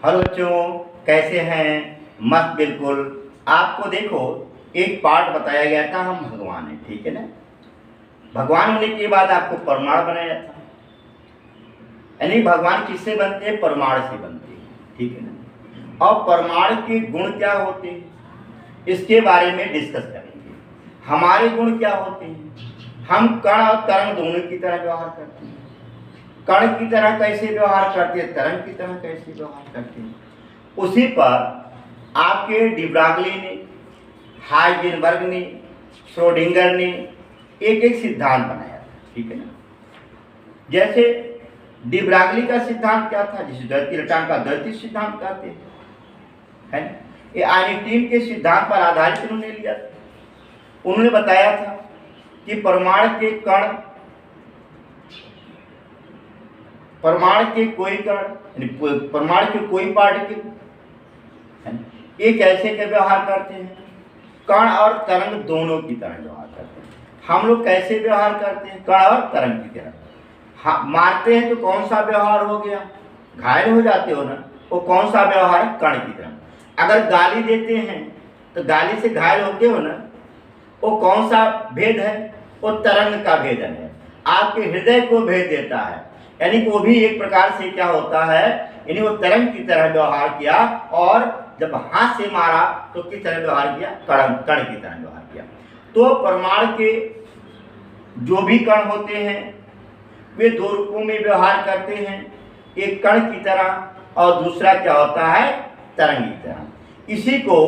Hello बच्चों, कैसे हैं? मस्त बिल्कुल। आपको देखो, एक पार्ट बताया गया था हम भगवान हैं, ठीक है ना। भगवान होने के बाद आपको परमाणु बनाया था, यानी भगवान किससे बनते हैं? परमाणु से बनते हैं, ठीक है ना। और परमाणु के गुण क्या होते हैं, इसके बारे में डिस्कस करेंगे। हमारे गुण क्या होते हैं? हम कण और तरंग दोनों की तरह व्यवहार करते हैं। कण की तरह कैसे व्यवहार करते हैं, तरंग की तरह कैसे व्यवहार करते हैं। उसी पर आपके डिब्रागली ने, हाइजेनबर्ग ने, श्रोडिंगर ने एक एक सिद्धांत बनाया, ठीक है ना। जैसे डिब्रागली का सिद्धांत क्या था, जिसे द्वैत इलेक्ट्रॉन का द्वैतीय सिद्धांत कहते हैं, है ना। ये आइंस्टीन के सिद्धांत पर आधारित उन्होंने लिया था। उन्होंने बताया था कि परमाणु के कण, परमाणु के कोई कण, परमाणु के कोई पार्टिकल ये कैसे के व्यवहार करते हैं? कण और तरंग दोनों की तरह व्यवहार करते हैं। हम लोग कैसे व्यवहार करते हैं? कण और तरंग की तरह। मारते हैं तो कौन सा व्यवहार हो गया? घायल हो जाते हो ना, वो कौन सा व्यवहार है? कण की तरह। अगर गाली देते हैं तो गाली से घायल होते हो ना, वो कौन सा भेद है? वो तरंग का भेदन है, आपके हृदय को भेद देता है। यानी कि वो भी एक प्रकार से क्या होता है, यानी वो तरंग की तरह व्यवहार किया। और जब हाथ से मारा तो किस तरह व्यवहार किया? कण की तरह व्यवहार किया। तो परमाणु के जो भी कण होते हैं वे दो रूपों में व्यवहार करते हैं, एक कण की तरह और दूसरा क्या होता है? तरंग की तरह। इसी को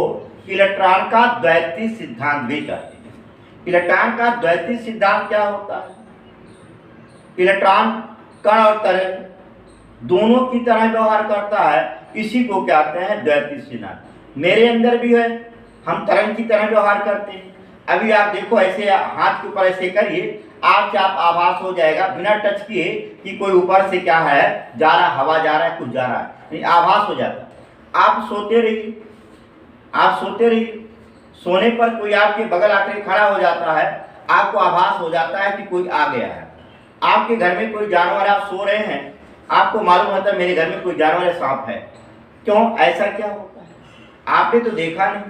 इलेक्ट्रॉन का द्वैतीय सिद्धांत भी कहते हैं। इलेक्ट्रॉन का द्वैतीय सिद्धांत क्या होता है? इलेक्ट्रॉन कण और तरंग दोनों की तरह व्यवहार करता है, इसी को क्या कहते हैं? द्वैतीय सिद्धांत। मेरे अंदर भी है, हम तरंग की तरह व्यवहार करते हैं। अभी आप देखो, ऐसे हाथ के ऊपर ऐसे करिए, आपसे आप आभास हो जाएगा बिना टच किए कि कोई ऊपर से क्या है जा रहा, हवा जा रहा है, कुछ जा रहा है, आभास हो जाता है। आप सोते रहिए, आप सोते रहिए, सोने पर कोई आपके बगल आकर खड़ा हो जाता है, आपको आभास हो जाता है कि कोई आ गया है। आपके घर में कोई जानवर, आप सो रहे हैं, आपको मालूम होता है मेरे घर में कोई जानवर है, सांप है। क्यों ऐसा क्या होता है? आपने तो देखा नहीं।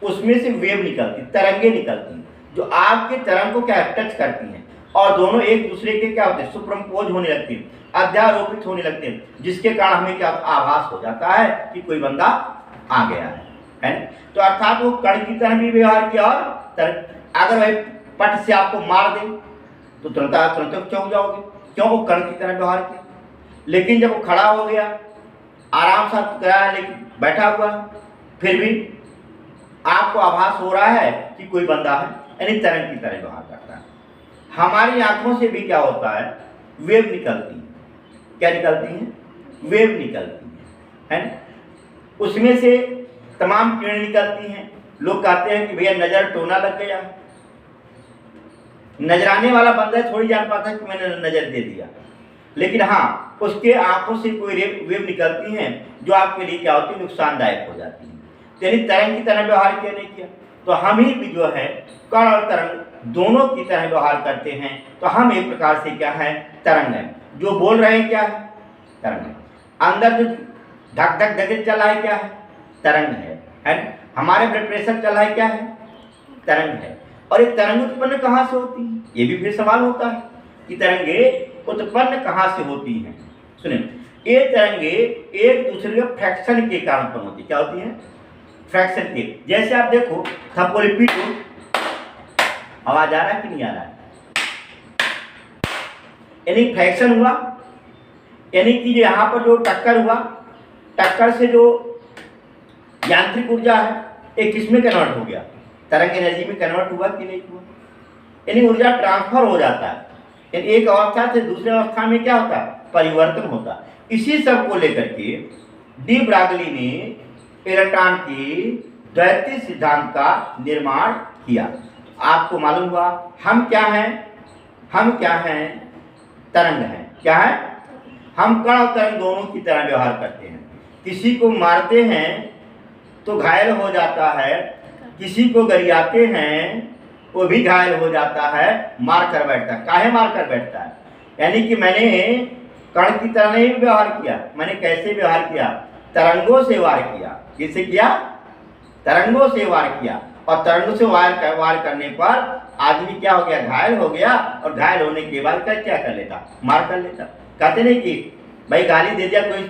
उसमें से वेव निकलती, तरंगे निकलती, जो आपके तरंग को क्या टच करती हैं, और दोनों एक दूसरे के क्या होते हैं? सुपरम्पोज होने लगते हैं, अध्यारोपित होने लगते हैं, जिसके कारण हमें क्या आभास हो जाता है कि कोई बंदा आ गया है ना। तो अर्थात वो कण की तरह भी व्यवहार किया। और अगर वह पट से आपको मार दे तो तुरंत चौंक जाओगे, क्यों? वो कण की तरह व्यवहार किया। लेकिन जब वो खड़ा हो गया, आराम से गया, लेकिन बैठा हुआ, फिर भी आपको आभास हो रहा है कि कोई बंदा है, यानी तरंग की तरह व्यवहार करता है। हमारी आंखों से भी क्या होता है? वेव निकलती है। क्या निकलती है? वेव निकलती है ना। उसमें से तमाम किरण निकलती हैं। लोग कहते हैं कि भैया नजर टोना लग गया। नजराने वाला बंदा थोड़ी जान पाता है कि मैंने नजर दे दिया, लेकिन हाँ, उसके आंखों से कोई वेव निकलती हैं जो आपके लिए क्या होती है? नुकसानदायक हो जाती है। यानी तरंग की तरह व्यवहार किया नहीं किया। तो हम ही भी जो है कण और तरंग दोनों की तरह व्यवहार करते हैं। तो हम एक प्रकार से क्या है? तरंग है। जो बोल रहे हैं क्या है? तरंग है। अंदर जो धक धक धक चल रहा है क्या है? तरंग है ना। हमारे ब्लड प्रेशर चल रहा है क्या है? तरंग है। और ये तरंग उत्पन्न कहाँ से होती है? ये भी फिर सवाल होता है कि तरंगे उत्पन्न कहाँ से होती हैं। सुनिए, ये तरंगे एक दूसरे के फ्रैक्शन के कारण उत्पन्न होती है। क्या होती है? फ्रैक्शन के। जैसे आप देखो, सबको रिपीट हो, आवाज आ रहा है कि नहीं आ रहा है? यानी फ्रैक्शन हुआ, यानी कि यहाँ पर जो टक्कर हुआ, टक्कर से जो यांत्रिक ऊर्जा है एक किसमें कन्वर्ट हो गया? तरंग एनर्जी में कन्वर्ट हुआ कि नहीं हुआ? यानी ऊर्जा ट्रांसफर हो जाता है। यानी एक अवस्था से दूसरे अवस्था में क्या होता है? परिवर्तन होता है। इसी सब को लेकर के डी ब्रागली ने इलेक्ट्रॉन की द्वैतीय सिद्धांत का निर्माण किया। आपको मालूम हुआ हम क्या हैं? हम क्या हैं? तरंग हैं। क्या है? हम कण और तरंग दोनों की तरह व्यवहार करते हैं। किसी को मारते हैं तो घायल हो जाता है, किसी को गरियाते हैं वो भी घायल हो जाता है, मार कर बैठता है। काहे मार कर बैठता है? यानी कि मैंने कण की तरह नहीं व्यवहार किया, मैंने कैसे व्यवहार किया, तरंगों से वार किया। किससे किया, तरंगों से वार किया, और तरंगों से वार करने पर आदमी क्या हो गया, घायल हो गया, और घायल होने के बाद क्या कर लेता, मार कर लेता। कहते नहीं कि भाई गाली दे दिया कोई,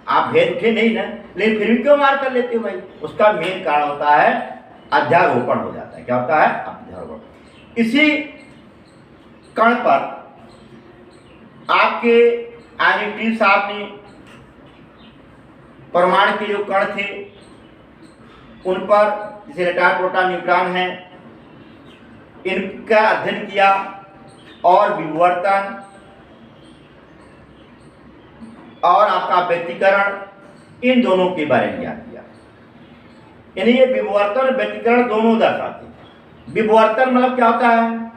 आप भेद उठे नहीं ना, लेकिन फिर भी क्यों मार कर लेते हो भाई, उसका मेन कारण होता है अध्यारोपण हो जाता है। क्या होता है, अध्यारोपण। इसी कण पर आपके आइंस्टीन साहब ने परमाणु के जो कण थे उन पर, जैसे इलेक्ट्रॉन प्रोटॉन न्यूट्रॉन है, इनका अध्ययन किया और विवर्तन और आपका व्यतिकरण, इन दोनों के बारे में ज्ञान किया। यानी ये विवर्तन और व्यतिकरण दोनों दर्शाते हैं। विवर्तन मतलब क्या होता है,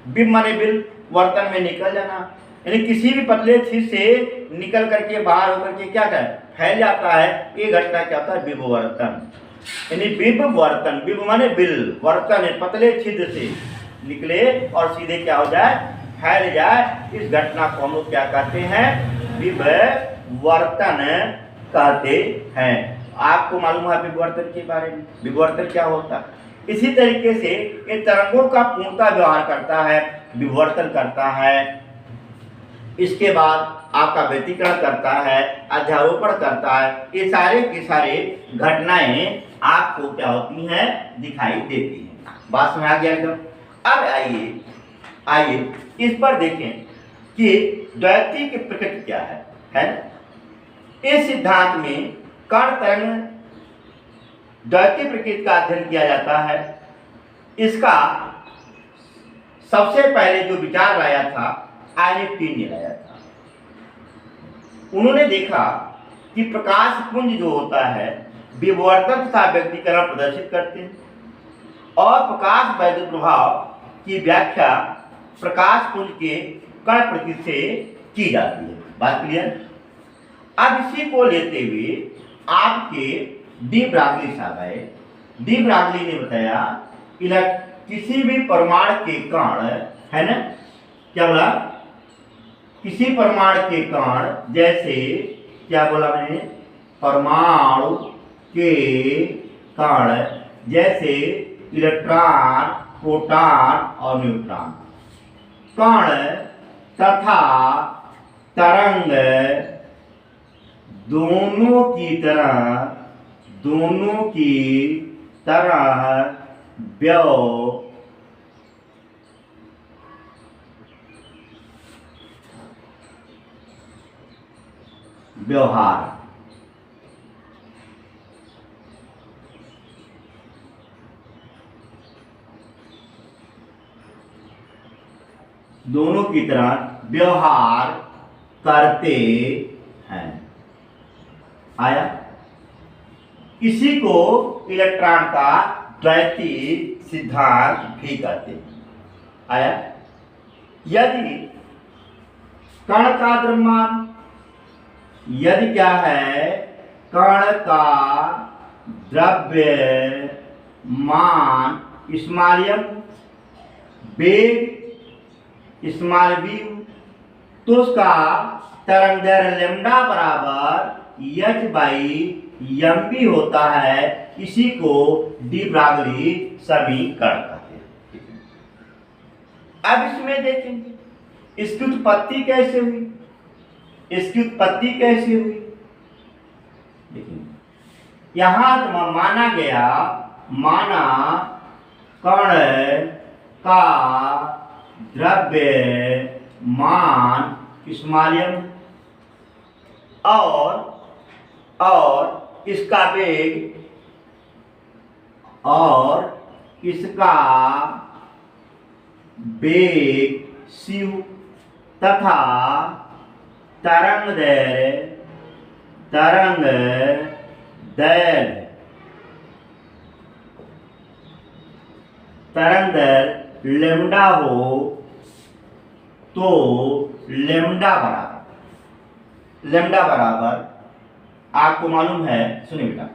विव माने बिल, वर्तन में निकल जाना, यानी किसी भी पतले चीज से निकल करके बाहर होकर के क्या कर फैल जाता है, ये घटना क्या होता है, विवर्तन। यानी विवर्तन, विव माने बिल, वर्तन है पतले छिद्र से निकले और सीधे क्या हो जाए, फैल जाए, इस घटना को हम लोग क्या कहते हैं, विवर्तन कहते हैं। आपको मालूम है विवर्तन के बारे में, विवर्तन क्या होता है। इसी तरीके से ये तरंगों का पूर्णतः व्यवहार करता है, विवर्तन करता है, इसके बाद आपका व्यतिकरण करता है, अध्यारोपण करता है। ये सारे के सारे घटनाएं आपको क्या होती हैं, दिखाई देती हैं। बात समझ आ गया एकदम। अब आइए इस पर देखें कि द्वैती की प्रकृति क्या है। इस सिद्धांत में कण तरंग द्वैती प्रकृति का अध्ययन किया जाता है। इसका सबसे पहले जो विचार लाया था आइंस्टीन ने लाया था। उन्होंने देखा कि प्रकाश पुंज जो होता है विवर्तन तथा व्यक्तीकरण प्रदर्शित करते हैं, और प्रकाश वैद्युत प्रभाव की व्याख्या प्रकाश पुंज के कण प्रकृति से की जाती है। बात क्लियर। अब इसी को लेते हुए आपके डी ब्रागली साहब आए। डी ब्रागली ने बताया किसी भी परमाणु के कण है ना, क्या बोला, किसी परमाणु के कण, जैसे क्या बोला मैंने, परमाणु के कण जैसे इलेक्ट्रॉन, प्रोटॉन और न्यूट्रॉन, कण तथा तरंग दोनों की तरह व्यवहार दोनों की तरह व्यवहार करते हैं। आया, इसी को इलेक्ट्रॉन का द्वैती सिद्धांत भी कहते हैं। आया, यदि कण का द्रव्यमान, यदि क्या है, कण का द्रव्यमान स्मॉल m, वेग स्मॉल v, तो उसका तरंग दैर्घ्य लैम्डा बराबर h/mv होता है। इसी को डी ब्रागली समीकरण कहते हैं। अब इसमें देखेंगे इसकी उत्पत्ति कैसे हुई, इसकी उत्पत्ति कैसे हुई। देखिए यहां माना गया, माना कण का द्रव्यमान स्मॉल m और इसका वेग c तथा तरंग दैर्घ्य लैम्डा हो, तो लैम्डा बराबर आपको मालूम है, सुनिए बेटा,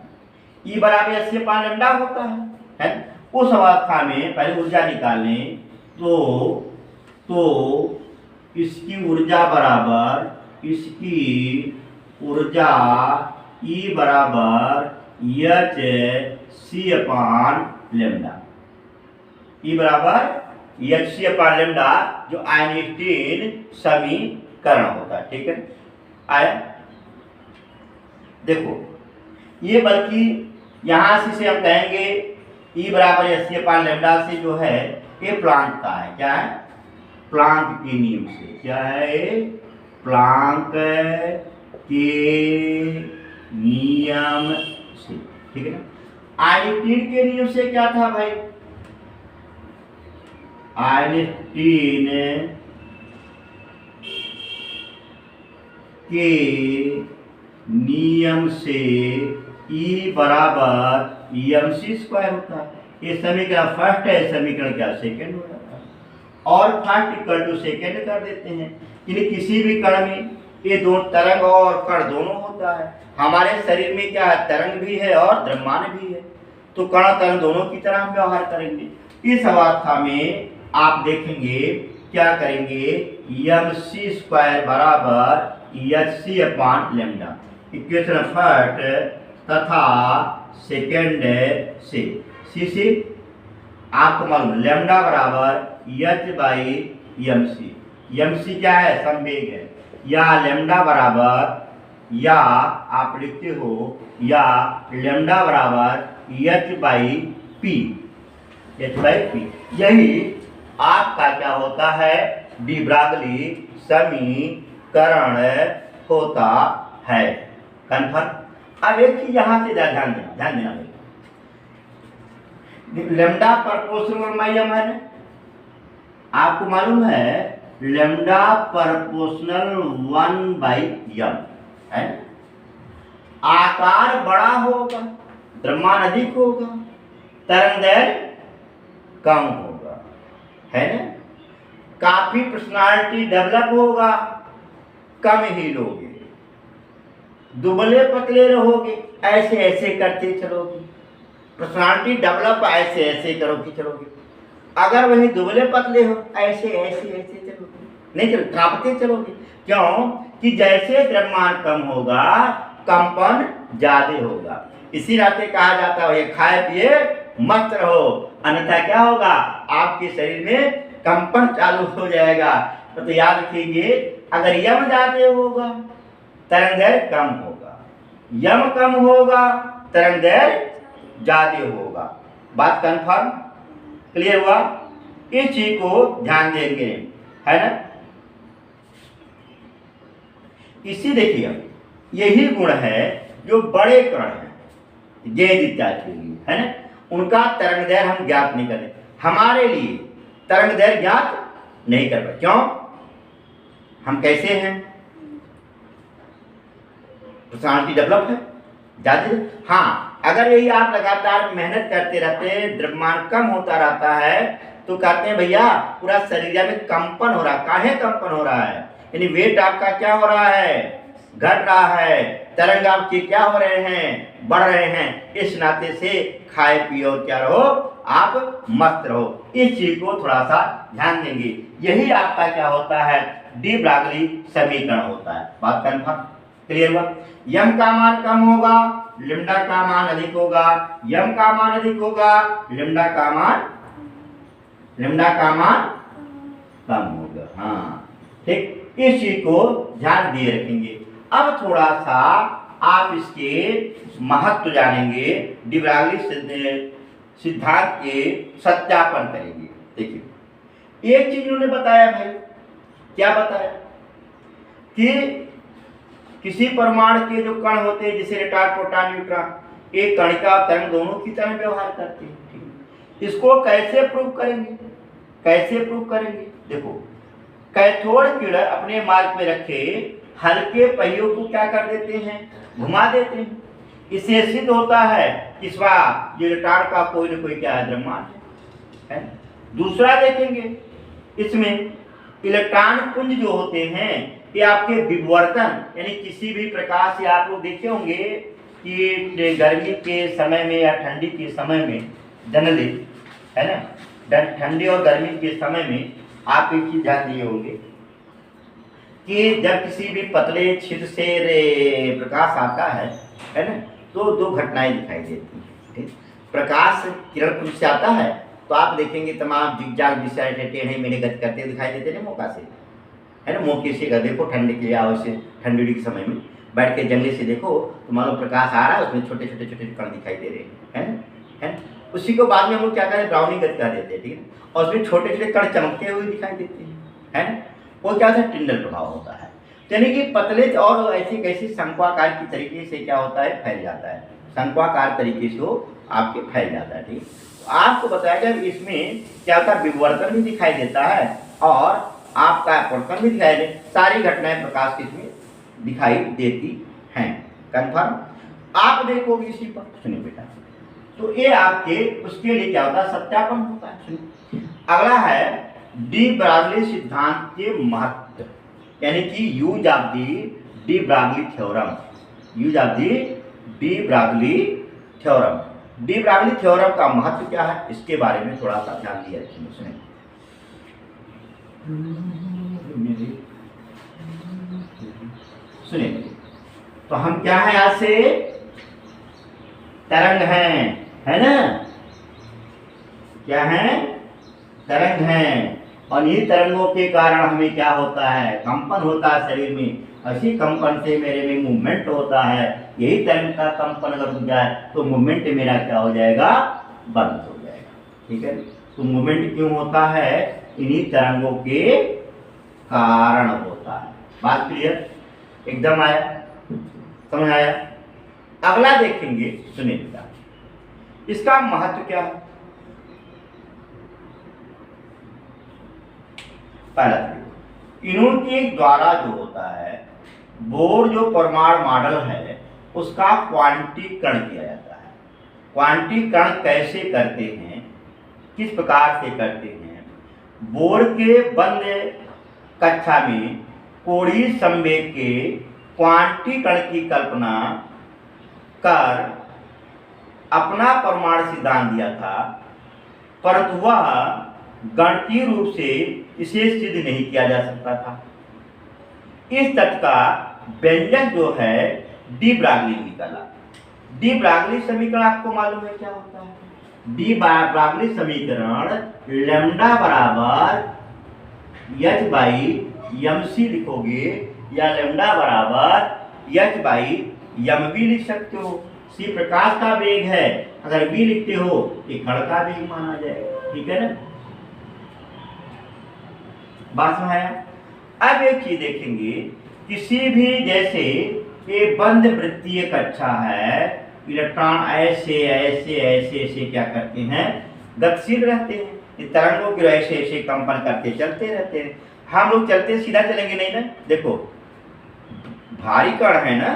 E बराबर h/पान लैम्डा होता है। उस अवस्था में पहले ऊर्जा निकालें तो इसकी ऊर्जा बराबर इसकी ऊर्जा E बराबर h c upon lambda. E बराबर एच सी अपान लेमडा जो आइंस्टीन समीकरण होता है। ठीक है, आया। देखो ये बल्कि यहां से हम कहेंगे E बराबर एच सी अपान लेमडा से जो है ये प्लांक का है। क्या है? प्लांक के नियम से। क्या है? प्लांक के नियम से। ठीक है ना। आइंस्टीन के नियम से क्या था भाई? आइंस्टीन के नियम से E बराबर mc स्क्वायर होता है। ये समीकरण फर्स्ट है, समीकरण क्या सेकंड हो जाता है। और फर्स्ट इक्वल टू सेकंड कर देते हैं। यानी किसी भी कण में ये दो तरंग और कण दोनों होता है। हमारे शरीर में क्या है? तरंग भी है और द्रव्यमान भी है। तो कण तरंग दोनों की तरह हम व्यवहार करेंगे। इस अवस्था में आप देखेंगे क्या करेंगे? mc स्क्वायर बराबर h c upon lambda. Equation first तथा सेकेंड से सी आपको मालूम लेमडा बराबर एच बाई एम सी क्या है? संवेग है। या लेमडा बराबर या आप लिखते हो या लेमडा बराबर एच बाई पी। यही आपका क्या होता है? डी ब्रागली समीकरण होता है। कन्फर्म। अब एक चीज यहां से ध्यान देना लेमडा प्रोपोर्शनल बाई एम है ना। आपको मालूम है लेमडा प्रोपोर्शनल 1/m है। आकार बड़ा होगा, द्रव्यमान अधिक होगा, तरंगदैर्घ्य कम होगा, है ना। काफी पर्सनालिटी डेवलप होगा, कम ही लोगे, दुबले पतले रहोगे, ऐसे ऐसे करते चलोगे। पर्सनालिटी डेवलप ऐसे ऐसे करोगे चलोगे। अगर वही दुबले पतले हो ऐसे ऐसे ऐसे चलोगे, नहीं चलो, कांपते चलोगे। क्यों? कि जैसे द्रव्यमान कम होगा कंपन ज्यादा होगा। इसी नाते कहा जाता है ये खाए पिए मस्त रहो, अन्यथा क्या होगा? आपके शरीर में कंपन चालू हो जाएगा। तो याद रखेंगे अगर यम ज्यादा होगा तरंगदैर्घ्य कम होगा, यम कम होगा तरंगदैर्घ्य ज्यादा होगा। बात कंफर्म क्लियर हुआ? इस चीज को ध्यान देंगे, है ना। इसी देखिए यही गुण है जो बड़े कण हैं गेंद इत्यादि के लिए, है ना। उनका तरंगदैर्घ्य हम ज्ञात नहीं करते। हमारे लिए तरंगदैर्घ्य ज्ञात नहीं कर पाए। क्यों? हम कैसे हैं? पर्सनालिटी डेवलप है ज्यादा। हाँ, अगर यही आप लगातार मेहनत करते रहते हैं, द्रव्यमान कम होता रहता है, तो कहते हैं भैया पूरा शरीर में कंपन हो रहा है। काहे कंपन हो रहा है? यानी वेट आपका क्या हो रहा है? घट रहा है। तरंग आपके क्या हो रहे हैं? बढ़ रहे हैं। इस नाते से खाए पिए और क्या रहो? आप मस्त रहो। इस चीज को थोड़ा सा ध्यान देंगे। यही आपका क्या होता है? डी ब्रागली समीकरण होता है। बात कन्फर्म क्लियर हुआ? यम का मान कम होगा, लेमडा का मान अधिक होगा। यम का मान अधिक होगा, लेमडा का मान कम होगा। हाँ ठीक, इस चीज को ध्यान दिए रखेंगे। अब थोड़ा सा आप इसके महत्व जानेंगे, डी ब्रागली सिद्धांत के सत्यापन करेंगे। देखिए एक चीज उन्होंने बताया भाई, क्या बताया? कि किसी परमाणु के जो कण होते हैं जैसे रिटार्ड प्रोटॉन न्यूट्रॉन, एक कणिका और तरंग दोनों की तरह व्यवहार करते हैं। इसको कैसे प्रूव करेंगे? देखो कैथोड किरण अपने मार्ग में रखे हल्के पहियों को क्या कर देते हैं? घुमा देते हैं। इससे सिद्ध होता है कि ये रिटार्ड का कोई न कोई क्या है? द्रव्यमान है। दूसरा देखेंगे इसमें इलेक्ट्रॉन पुंज जो होते हैं ये आपके विवर्तन यानी किसी भी प्रकार से आप लोग देखे होंगे कि गर्मी के समय में या ठंडी के समय में जनरली, है ना, ठंडी और गर्मी के समय में आप एक चीज ध्यान दिए होंगे कि जब किसी भी पतले छिद्र से प्रकाश आता है ना, तो दो घटनाएं दिखाई देती हैं। ठीक, प्रकाश किरण पुंज से आता है तो आप देखेंगे तमाम जिगजाग दिशा टेढ़े मेढ़े गति करते दिखाई देते हैं मौका से, है ना। मौके से अगर देखो ठंड के आवश्य ठंडी के समय में बैठ के जंगले से देखो तो मान लो प्रकाश आ रहा है, उसमें छोटे छोटे छोटे कण दिखाई दे रहे हैं, है ना। उसी को बाद में हम लोग क्या करें, ब्राउनिंग गति कर देते हैं, ठीक है। और उसमें छोटे छोटे कण चमकते हुए दिखाई देते हैं, है ना। वो क्या होता है, टिंडल प्रभाव होता है। यानी कि पतले और ऐसे कैसे शंक्वाकार की तरीके से क्या होता है, फैल जाता है, शंक्वाकार तरीके से वो आपके फैल जाता है, ठीक। तो आपको बताया जाए इसमें क्या होता है, विवर्तन भी दिखाई देता है और आपका अपवर्तन भी दिखाई दे, सारी घटनाएं प्रकाश के इसमें दिखाई देती हैं। कंफर्म आप देखोगे इसी पर, सुनिए बेटा। तो ये आपके उसके लिए क्या होता है, सत्यापन होता है। सुनिए अगला है डी ब्रागली सिद्धांत के महत्व, यानी कि use of de Broglie theorem, use of de Broglie theorem. De Broglie theorem का महत्व क्या है, इसके बारे में थोड़ा सा ध्यान दिया रखिए। सुनिए तो हम क्या है, आज से तरंग हैं, है ना, क्या है, तरंग हैं। और इन्हीं तरंगों के कारण हमें क्या होता है, कंपन होता है शरीर में। इसी कंपन से मेरे में मूवमेंट होता है। यही तरंग का कंपन अगर हो जाए तो मूवमेंट मेरा क्या हो जाएगा, बंद हो जाएगा, ठीक है। तो मूवमेंट क्यों होता है, इन्हीं तरंगों के कारण होता है। बात क्लियर, एकदम आया, समझ आया। अगला देखेंगे, सुनिए बेटा, इसका महत्व क्या है। पहला इनके द्वारा जो होता है, बोर जो परमाणु मॉडल है उसका क्वांटीकरण किया जाता है। क्वांटीकरण कैसे करते हैं, किस प्रकार से करते हैं, बोर के बंद कक्षा में कोणीय संवेग के क्वांटीकरण की कल्पना कर अपना परमाणु सिद्धांत दिया था, परंतु वह गणितीय रूप से इसे सिद्ध नहीं किया जा सकता था। इस तथ्य का व्यंजक जो है डी ब्रागली निकाला। डी ब्रागली समीकरण आपको मालूम है क्या होता है, डी ब्रागली समीकरण लैम्डा बराबर एच बाई एम सी लिखोगे या लैम्डा बराबर एच बाई एम बी लिख सकते हो। सी प्रकाश का वेग है, अगर बी लिखते हो तो कण का वेग माना जाएगा, ठीक है ना। बात में आया। अब एक चीज देखेंगे, किसी भी जैसे ये बंद वृत्तीय कक्षा है, इलेक्ट्रॉन ऐसे ऐसे ऐसे ऐसे क्या करते हैं, गतिशील रहते हैं। ये तरंगों की ऐसे ऐसे कंपन करते चलते रहते हैं। हम लोग चलते सीधा चलेंगे नहीं ना, देखो भारी कण है ना,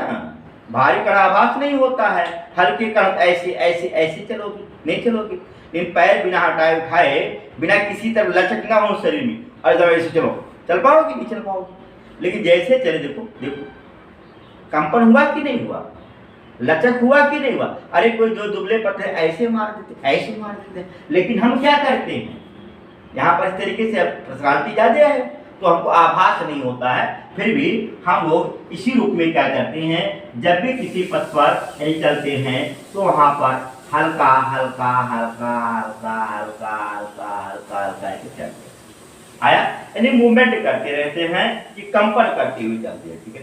भारी कण आभास नहीं होता है, हल्के कण ऐसे ऐसे ऐसे चलोगे, नहीं चलोगे। इन पैर बिना हटाए उठाए, बिना किसी तरह लचक ना हो शरीर में, और जब ऐसे चलो, चल पाओगे, नहीं चल पाओगे। लेकिन जैसे चले देखो देखो, कंपन हुआ कि नहीं हुआ, लचक हुआ कि नहीं हुआ। अरे कोई जो दुबले पतले ऐसे मार देते, ऐसे मार देते, लेकिन हम क्या करते हैं, यहाँ पर इस तरीके से प्रशांति ज्यादा है तो हमको आभास नहीं होता है, फिर भी हम लोग इसी रूप में क्या करते हैं, जब भी किसी पथ पर चलते हैं तो वहां पर हल्का हल्का हल्का हल्का हल्का हल्का हल्का हल्का ऐसे चलते आया, यानी मूवमेंट करते रहते हैं कि कंपन करती हुई चलती है, ठीक है।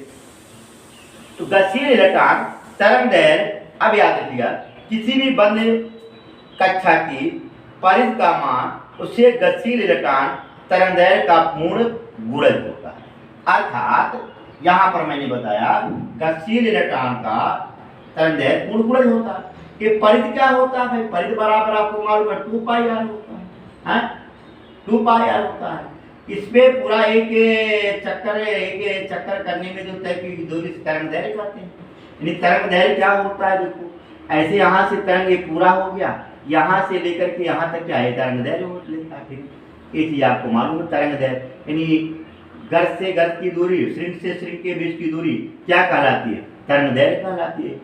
तो गतिशील इलेक्ट्रॉन तरंग दैर्घ्य, अब याद रखिएगा, किसी भी बंद कक्षा की परिधि का मान उससे गतिशील इलेक्ट्रॉन तरंग दैर्घ्य का पूर्ण गुणज होता है। अर्थात यहाँ पर मैंने बताया गतिशील इलेक्ट्रॉन का तरंग दैर्घ्य पूर्ण गुणज होता है। कि परिधि क्या होता है भाई, परिधि बराबर आपको मालूम है 2 पाई आर होता है, 2 पाई आर होता है। इसमें पूरा एक चक्कर करने में जो तय की दूरी से तरंग दैर्घ्य कहते हैं। यानी तरंग दैर्घ्य क्या होता है, देखो ऐसे यहाँ से तरंग एक पूरा हो गया, यहाँ से लेकर के यहाँ तक क्या है, तरंग दैर्घ्य हो लेता है। ये चीज आपको मालूम है, तरंग दैर्घ्य यानी गर्त से गर्त की दूरी, श्रृंग से श्रृंग के बीच की दूरी क्या कहलाती है, तरंग दैर्घ्य कहलाती है।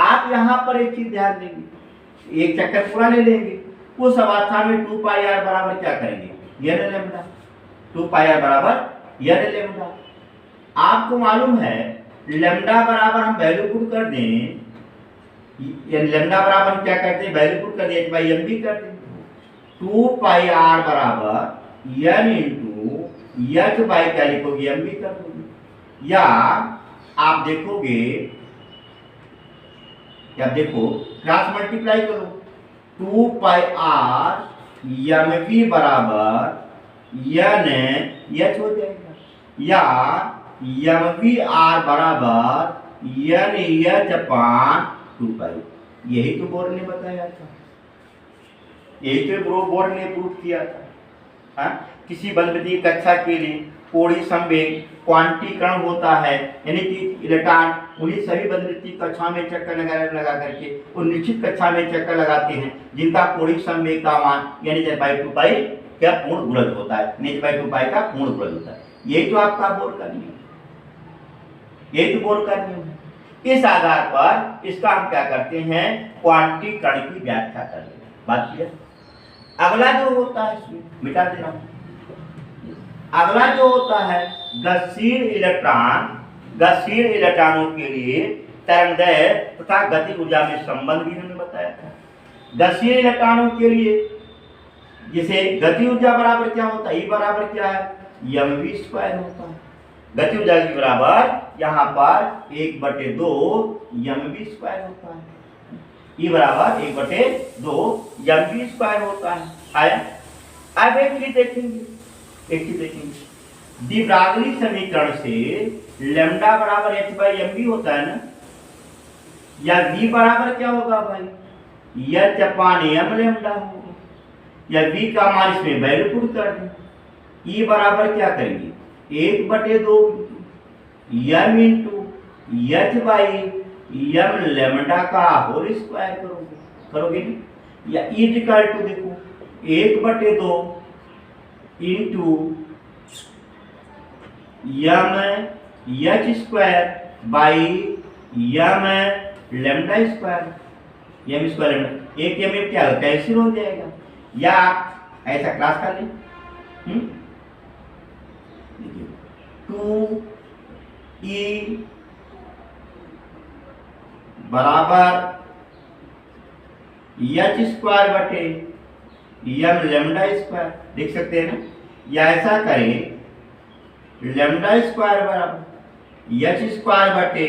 आप यहाँ पर एक चीज ध्यान देंगे, एक चक्कर पूरा ले लेंगे, उस अवस्था में 2 पाई आर बराबर क्या करेंगे, एन लैम्डा, 2 पाई आर बराबर एन लैम्डा। आपको मालूम है लेमडा बराबर हम वैल्यू पुट कर दें, लेमडा बराबर हम क्या करते हैं, वैल्यू पुट कर दें, बाई एम भी कर दें, 2 पाई आर बराबर एन इंटू एच बाई क्या लिखोगे, एम भी कर दोगे। या आप देखोगे, या देखो क्रॉस मल्टीप्लाई करो, 2 पाई आर एम वी बराबर एन एच हो जाएगा, या एम वी आर बराबर एन एच अपान 2 पाई। यही तो बोर ने बताया था, यही तो बोर ने प्रूफ किया था। हाँ? किसी बलवती कक्षा के लिए कोणीय संवेग क्वांटीकरण होता है, यानी कि इलेक्ट्रॉन उन्हीं सभी बलवती कक्षा में चक्कर लगा करके उन निश्चित कक्षा में चक्कर लगाते हैं जिनका कोणीय संवेग का मान यानी h/2 पाई क्या पूर्ण गुणज होता है, h/2 पाई का पूर्ण गुणज होता है। यही तो आपका बोर का नियम, यही तो बोर का नियम है। इस आधार पर इसका हम क्या करते हैं, क्वांटीकरण की व्याख्या कर लेते हैं। बात क्लियर। अगला जो होता है, इसमें मिटा देना, अगला जो होता है गतिशील इलेक्ट्रॉन, गतिशील इलेक्ट्रॉनों के लिए तरंगदैर्घ्य तथा गति ऊर्जा में संबंध भी हमने बताया था। गतिशील इलेक्ट्रॉनों के लिए जैसे गति ऊर्जा बराबर क्या होता है, ई बराबर क्या है, mv स्क्वायर होता है। गति ऊर्जा की बराबर यहाँ पर 1/2 mv स्क्वायर होता है, ई बराबर 1/2 mv स्क्वायर होता है। आया। अब एक चीज देखेंगे, डी ब्रागली समीकरण से लेमडा बराबर h/mv होता है ना, या v बराबर क्या होगा भाई, h अपान m लेमडा होगा, या v का मान इसमें वैल्यू पुट कर दें, e बराबर क्या करेंगे 1/2 m into h by m lambda का होल स्क्वायर करोगे ना, या e इक्वल टू देखो 1/2 into m h square by m lambda square, m square lambda, एक m क्या कैंसिल हो जाएगा, या आप ऐसा क्रॉस कर लें, 2e बराबर h स्क्वायर बटे m लेमडा स्क्वायर, देख सकते हैं ना, या ऐसा करें लेमडा स्क्वायर बराबर h स्क्वायर बटे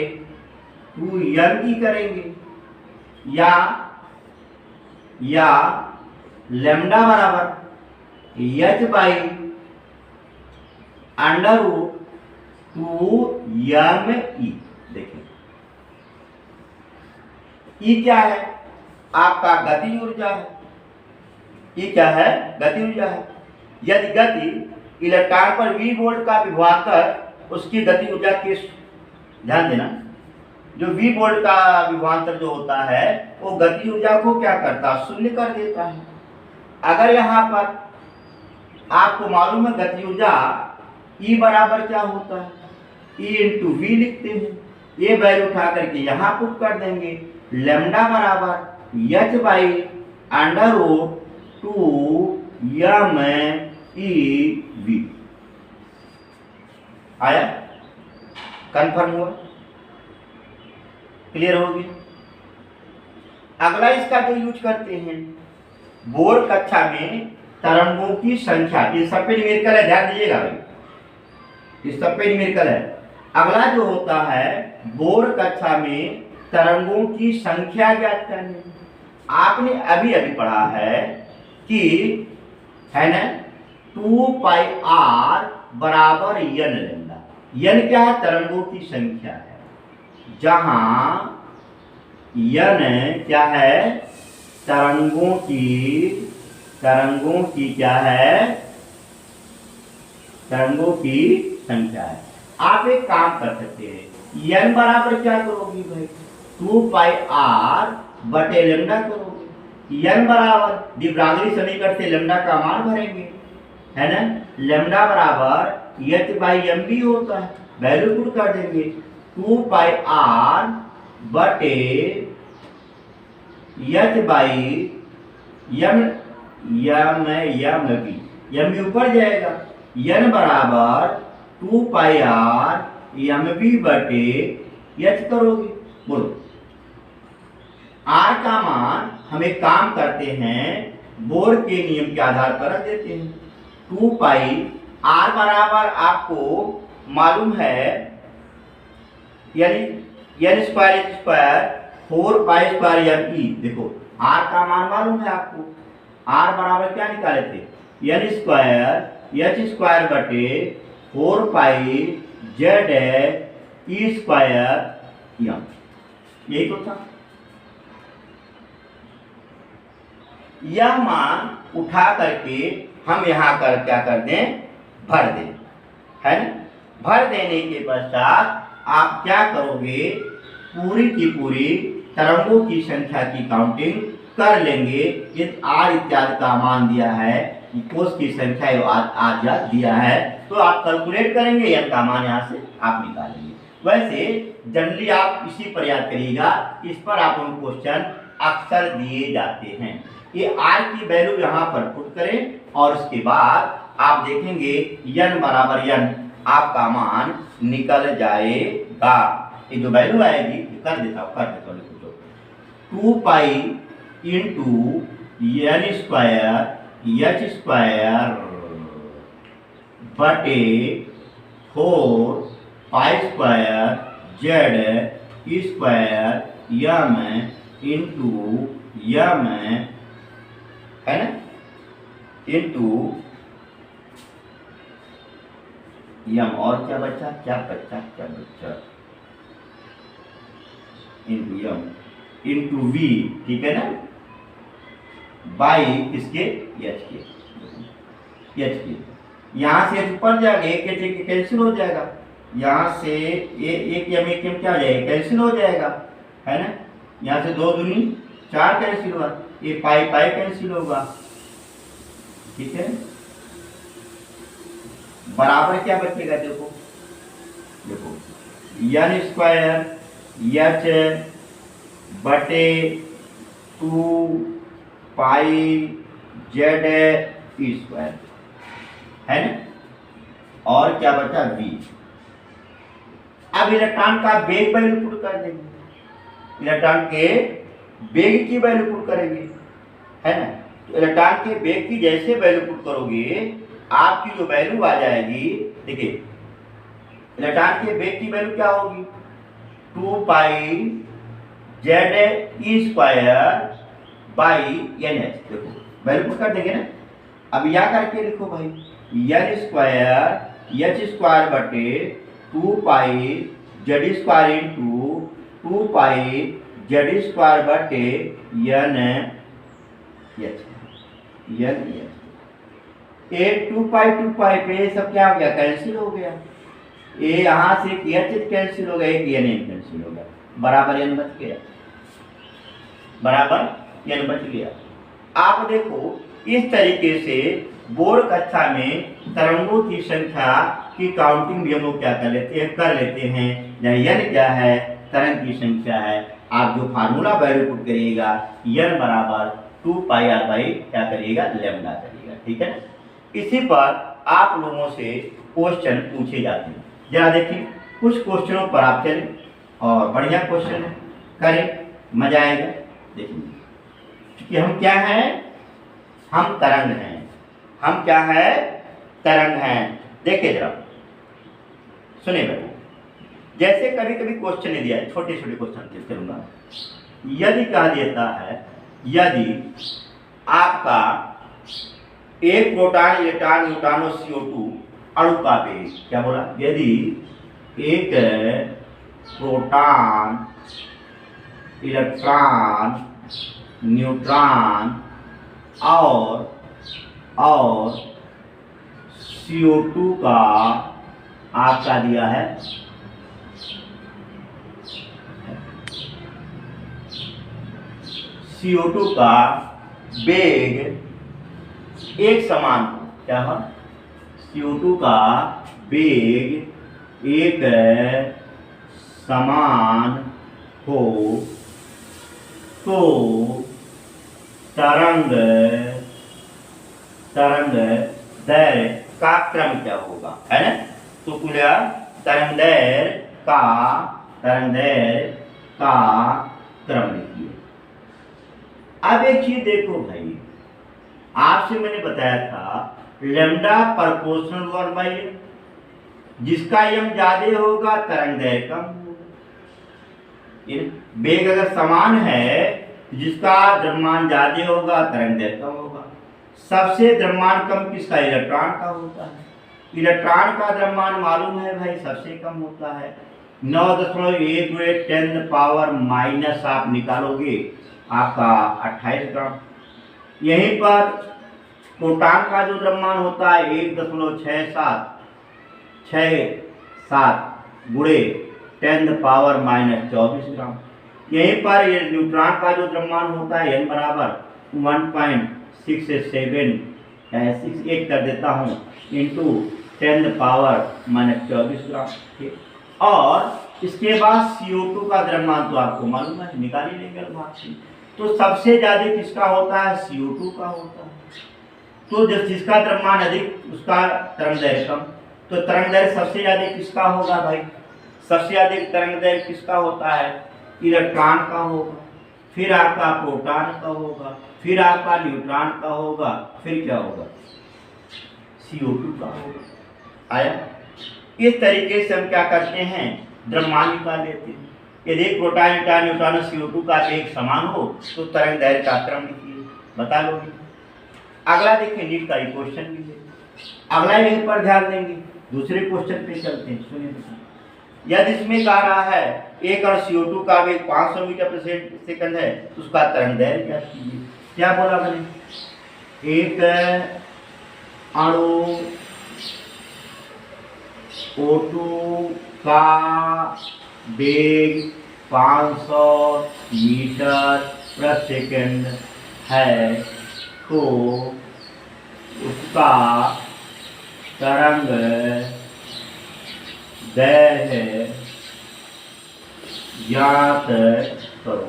2m की करेंगे, या लेमडा बराबर h by under root 2m e। देखिए ई क्या है, आपका गति ऊर्जा है, ये क्या है, गति ऊर्जा है। यदि गति इलेक्ट्रॉन पर v वोल्ट का विभवांतर उसकी गति ऊर्जा की, ध्यान देना, जो v वोल्ट का विभवांतर जो होता है वो गति ऊर्जा को क्या करता है, शून्य कर देता है। अगर यहाँ पर आपको मालूम है गति ऊर्जा E बराबर क्या होता है, E इंटू वी लिखते हैं, ये वैल्यू उठा करके यहाँ पुट कर देंगे, लेमडा बराबर h by under root 2m e v। आया, कंफर्म हुआ, क्लियर हो गया। अगला इसका जो यूज करते हैं बोर्ड कक्षा में तरंगों की संख्या, ये सब पे न्यूमेरिकल है, ध्यान दीजिएगा भाई, इस सब पे न्यूमेरिकल है। अगला जो होता है बोर्ड कक्षा में तरंगों की संख्या ज्ञात करनी। आपने अभी अभी पढ़ा है कि है ना 2 पाई आर बराबर n लेमडा, n क्या है, तरंगों की संख्या है, जहां n क्या है, तरंगों की क्या है, तरंगों की संख्या है। आप एक काम कर सकते हैं, n बराबर क्या करोगी भाई, 2 पाई आर बटे लेमडा करोगे, n बराबर डी ब्रागली समीकरण से लेमडा का मान भरेंगे, है ना, लेमडा बराबर h बाई m भी होता है, वैल्यू पुट कर देंगे, 2 पाई आर बटे h बाई m भी ऊपर जाएगा, n बराबर 2 पाई आर mv बटे h करोगे। बोलो r का मान हम एक काम करते हैं, बोर के नियम के आधार पर रख देते हैं। 2 पाई r बराबर आपको मालूम है यानी n square h square 4 pi square m e. देखो r का मान मालूम है आपको, r बराबर क्या निकाले थे, n स्क्वायर h स्क्वायर बटे 4 पाई जेड ई स्क्वायर एम, यही तो था। यह मान उठा करके हम यहाँ कर क्या कर दें, भर दें, है ना। भर देने के पश्चात आप क्या करोगे, पूरी की पूरी तरंगों की संख्या की काउंटिंग कर लेंगे। यदि r इत्यादि का मान दिया है, कोष की संख्या आज दिया है, तो आप कैलकुलेट करेंगे, n का मान यहाँ से आप निकालेंगे। वैसे जनरली आप इसी पर याद करिएगा, इस पर आप क्वेश्चन अक्सर दिए जाते हैं। ये r की वैल्यू यहाँ पर पुट करें और उसके बाद आप देखेंगे n बराबर n आपका मान निकल जाएगा। ये जो वैल्यू आएगी कर देता हूँ लिखो, 2 pi into n square h square बटे 4 pi square Z e square M into यम, है ना, इंटू यम, और क्या बच्चा इंटू यम इंटू वी, ठीक है ना, बाई किसके, एच के। यहाँ से ऊपर जाएगा, एक एच कैंसिल हो जाएगा, यहाँ से एक यम क्या हो जाएगा, कैंसिल हो जाएगा, है ना। यहाँ से 2 दूनी 4 कैंसिल हुआ, ये पाई कैंसिल होगा, ठीक है। बराबर क्या बचेगा, देखो n स्क्वायर एच बटे 2 पाई जेड ई स्क्वायर, है ना, और क्या बचा v। अब इलेक्ट्रॉन का वेग वैल्यू पुट कर देंगे, इलेक्ट्रॉन के वेग की वैल्यू पुट करेंगे, है ना। तो इलेक्ट्रॉन के वेग की जैसे वैल्यू पुट करोगे, आपकी जो वैल्यू आ जाएगी, देखिए इलेक्ट्रॉन के वेग की वैल्यू क्या होगी, 2 pi Z e square by n h. देखो वैल्यू पुट कर देंगे ना। अब यह करके लिखो भाई, n स्क्वायर एच स्क्वायर बटे 2 pi Z square into 2 pi Z square बटे एन एच। ए 2 पाई पे सब क्या हो गया, कैंसिल हो गया। ए यहाँ से एच कैंसिल हो गया, एक एन कैंसिल हो गया, बराबर एन बच गया, बराबर एन बच गया। आप देखो इस तरीके से बोर्ड कक्षा में तरंगों की संख्या की काउंटिंग भी हम लोग क्या कर लेते हैं। जहाँ n क्या है, तरंग की संख्या है, आप जो फार्मूला वैल्यू पुट करिएगा n बराबर 2 पाई r बाई क्या करिएगा, लैम्डा करिएगा, ठीक है। इसी पर आप लोगों से क्वेश्चन पूछे जाते हैं। जरा देखिए कुछ क्वेश्चनों पर आप चलें और बढ़िया क्वेश्चन करें, मजा आएगा। देखिए क्योंकि हम क्या हैं, हम तरंग हैं, हम क्या है, तरंग हैं। देखिए जरा सुनिए बेटा, जैसे कभी कभी क्वेश्चन नहीं दिया है, छोटे छोटे क्वेश्चन चलूंगा। यदि कहा देता है, यदि आपका एक प्रोटॉन इलेक्ट्रॉन न्यूट्रॉन और CO2 अणु का वेग, क्या बोला, यदि एक प्रोटॉन इलेक्ट्रॉन न्यूट्रॉन और CO2 का आपका दिया है CO2 का वेग एक समान हो, क्या है, CO2 का वेग एक समान हो तो तरंग दैर्घ्य का क्रम क्या होगा, है ना। तो कुल तरंगदैर्घ्य का क्रम लिखिए। अब एक चीज देखो भाई, आपसे मैंने बताया था लैम्डा प्रोपोर्शनल 1/m, जिसका m ज्यादा होगा तरंगदैर्घ्य कम होगा। वेग अगर समान है तो जिसका द्रव्यमान ज्यादा होगा तरंगदैर्घ्य कम होगा। सबसे द्रव्यमान कम किसका? इलेक्ट्रॉन का होता है। इलेक्ट्रॉन का द्रव्यमान मालूम है भाई, सबसे कम होता है 9.1 × 10⁻⁻, आप निकालोगे आपका 28 ग्राम। यहीं पर प्रोटॉन का जो द्रव्यमान होता है 1.67 गुणे 10⁻⁻24 ग्राम। यहीं पर ये न्यूट्रॉन का जो द्रव्यमान होता है n बराबर 1.687 कर देता हूँ इंटू 10⁻⁻24 ग्राम। ठीक, और इसके बाद CO2 का द्रव्यमान तो आपको मालूम है, निकाल ही लेंगे भाग से। तो सबसे ज्यादा किसका होता है? CO2 का होता है। तो जिसका द्रव्यमान अधिक उसका तरंगदैर्घ्य कम। तो तरंगदैर्घ्य सबसे ज्यादा किसका होगा भाई? सबसे ज्यादा तरंगदैर्घ्य किसका होता है? इलेक्ट्रॉन का होगा, फिर आपका प्रोटॉन का होगा, फिर आपका न्यूट्रॉन का होगा, फिर क्या होगा? CO2 का होगा। आया? इस तरीके से हम क्या करते हैं? द्रव्यमान निकाल लेते हैं। यदि प्रोटॉन न्यूट्रॉन CO2 का एक समान हो तो तरंगदैर्घ्य का क्रम लिखिए, बता लोगे। अगला देखिए, नीट का क्वेश्चन भी है। अगला यहीं पर ध्यान देंगे, दूसरे क्वेश्चन पे चलते हैं। सुनिए, यदि इसमें कह रहा है एक अणु CO2 का वेग 500 मीटर प्रति सेकंड है तो उसका तरंगदैर्घ्य क्या कीजिए। क्या बोला मैंने? एक अणु O2 का वेग 500 मीटर प्रति सेकंड है तो उसका तरंगदैर्घ्य ज्ञात करो।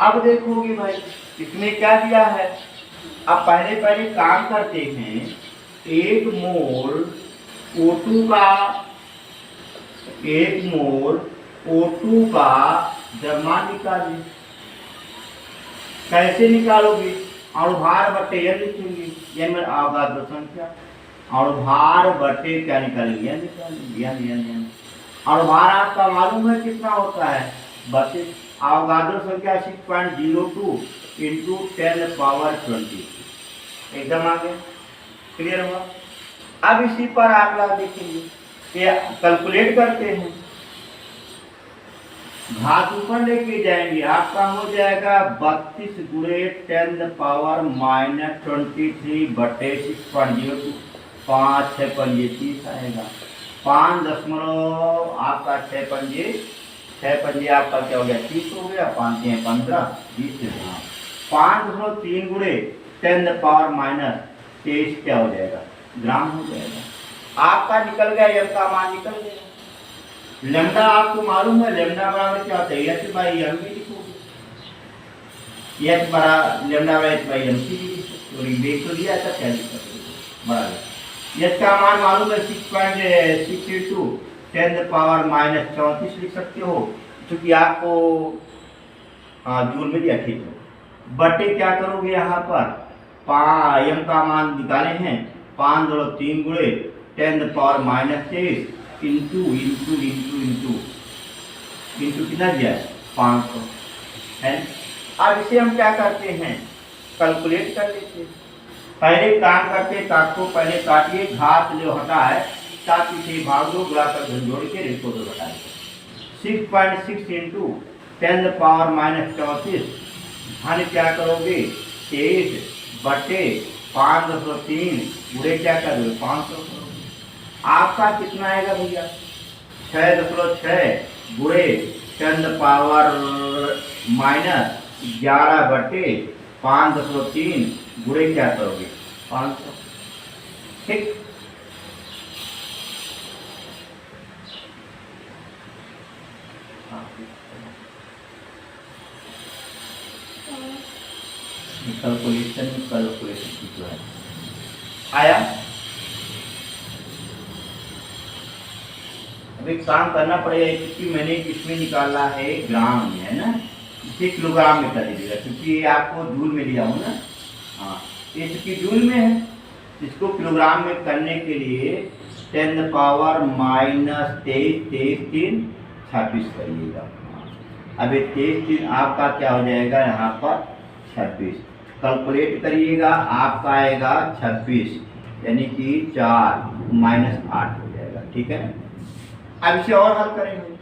अब देखोगे भाई इसमें क्या दिया है। अब पहले काम करते हैं। 1 मोल O2 का द्रव्यमान निकालिए। कैसे निकालोगे? अणुभार बटे n लिखेंगे। n में अवगाद्रो संख्या, अणुभार बटे क्या निकालेंगे? n निकालेंगे। n अणुभार आपका मालूम है कितना होता है? 32। अवगाद्रो संख्या 6.02 इंटू 10⁻20। एकदम आगे क्लियर हुआ। अब इसी पर आप लोग देखेंगे, ये कैलकुलेट करते हैं, घात ऊपर लेके जाएंगे, आपका हो जाएगा 32 गुणे 10⁻⁻23 बटे 6.02। 5 6 पंजे 30 आएगा। 5 दशमलव आपका 6 पंजे आपका क्या हो गया? 30 हो गया। 5 15 20 5.3 गुणे 10⁻⁻23 क्या हो जाएगा? ग्राम हो जाएगा। आपका निकल गया, m का मान निकल गया। लैम्डा आपको मालूम है, लैम्डा बराबर क्या होता है? h/m भी लिखोगे। h बराबर लैम्डा h/m भी लिख तो दिया था, क्या लिख सकते हो? बराबर h का मान मालूम है 6.62 10⁻⁻34 लिख सकते हो, क्योंकि आपको जूल में दिया। ठीक है, बटे क्या करोगे यहाँ पर? m का मान निकाले हैं 5.3 गुणे 10⁻⁻23 इंटू कितना दिया? 500 है। अब इसे हम क्या करते हैं? कैलकुलेट कर लेते हैं। पहले काम करते हैं, काट को पहले काटिए, घात जो हटा है साथ इसे भाग दो, गुणा कर जोड़ के इसको दो घटा दो। 6.6 इंटू 10⁻⁻34 धन क्या करोगे? 23 बटे 5.3 गुणे क्या करोगे? 500 करोगे। आपका कितना आएगा भैया? 6.6 गुणे 10⁻⁻11 बटे 5.3 गुणे क्या करोगे? 500। ठीक, कैलकुलेशन जो है आया। अब अब एक काम करना पड़ेगा, क्योंकि मैंने इसमें निकाला है ग्राम में, है ना, इसे किलोग्राम में कर दीजिएगा, क्योंकि ये आपको जूल में लिया हूँ ना। हाँ, ये चूँकि जूल में है, इसको किलोग्राम में करने के लिए 10⁻³ 23 26 करिएगा। अब ये 23 आपका क्या हो जाएगा यहाँ पर 26, कैलकुलेट करिएगा, आपका आएगा 26, यानी कि 4 - 8 हो जाएगा। ठीक है ना। अब इसे और हल करेंगे,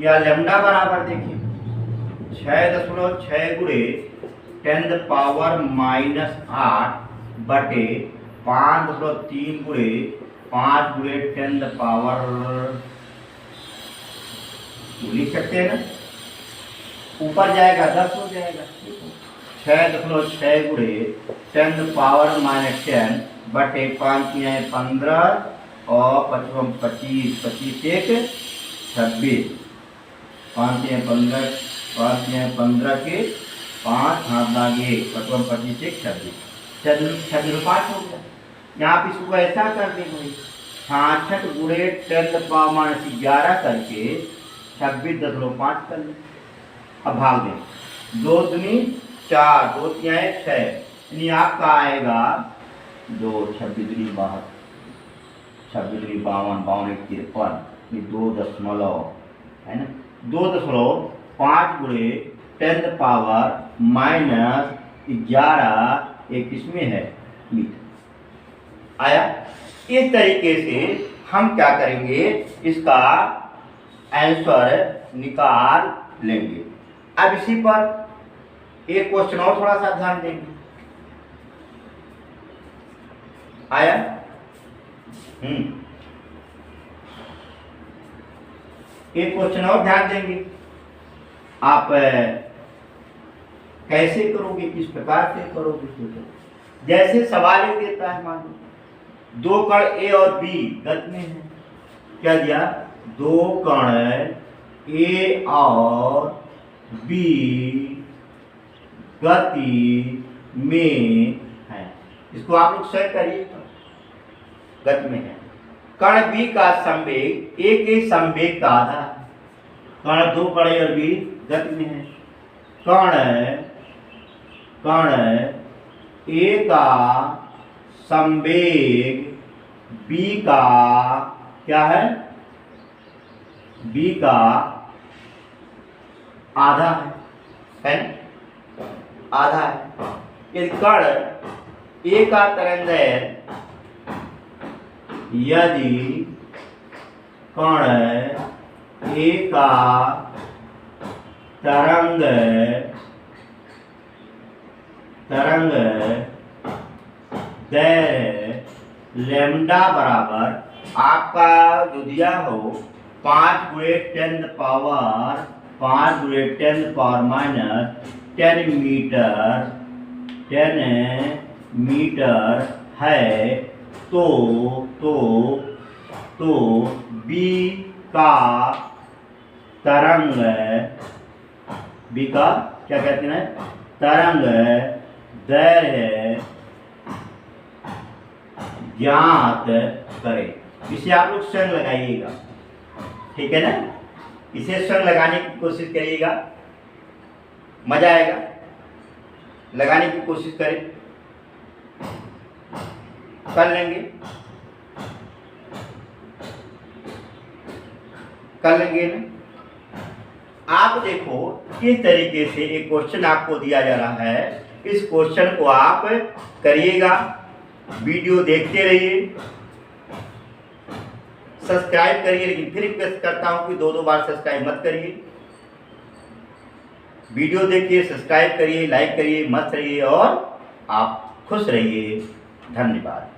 या लैम्डा बराबर देखिए 6.6 गुणे 10⁻⁻8 बटे 5.3 गुणे 5 गुणे 10⁻, लिख सकते हैं ना, ऊपर जाएगा 10 हो जाएगा। 6.6 गुणे 10⁻⁻10 बटे 5 × 15 और 5 × 25, 25 एक 26, 5 × 15, 5 × 15 के 5 हाथ लागे 5 × 25 एक 26, 5 हो गया। यहाँ पे इसको ऐसा कर देंगे 66 गुणे 10⁻11 करके 26.5 कर लें। अब भाग दें, 2 दूनी 4, 2 तिहाई 6, यानी आपका आएगा 2, 26 दूनी 52, 26 दूनी 52, 52 एक 53, 2 दशमलव, है ना, 2.5 गुणे 10⁻⁻11 एक इसमें है मीटर आया। इस तरीके से हम क्या करेंगे, इसका आंसर निकाल लेंगे। अब इसी पर एक क्वेश्चन और थोड़ा सा ध्यान देंगे, आया। एक क्वेश्चन और ध्यान देंगे, आप कैसे करोगे, किस प्रकार से करोगे। जैसे सवाल ये देता है, मान लो 2 कण ए और बी गति में है, क्या दिया, 2 कण ए और बी गति में है, इसको आप लोग सेट करिए, गति में है। कण बी का संवेग ए के संवेग का आधा है, कण 2 कण ए और बी गति में है, कण ए का संवेग बी का क्या है, बी का आधा है ना, आधा है। यदि कण ए का तरंगदैर्घ्य, यदि कण ए का तरंगदैर्घ्य लैम्डा बराबर आपका जो दिया हो 5 गुणे 10⁻5 गुणे 10⁻⁻10 मीटर है, तो बी का तरंग, बी का क्या कहते हैं, तरंग दैर्घ्य ज्ञात करें। इसे आप लोग स्वयं लगाइएगा, ठीक है ना, इसे स्वयं लगाने की कोशिश करिएगा, मजा आएगा, लगाने की कोशिश करें, कर लेंगे ना। आप देखो किस तरीके से एक क्वेश्चन आपको दिया जा रहा है, इस क्वेश्चन को आप करिएगा, वीडियो देखते रहिए, सब्सक्राइब करिए, लेकिन फिर रिक्वेस्ट करता हूं कि 2 बार सब्सक्राइब मत करिए, वीडियो देखिए, सब्सक्राइब करिए, लाइक करिए, मस्त रहिए और आप खुश रहिए। धन्यवाद।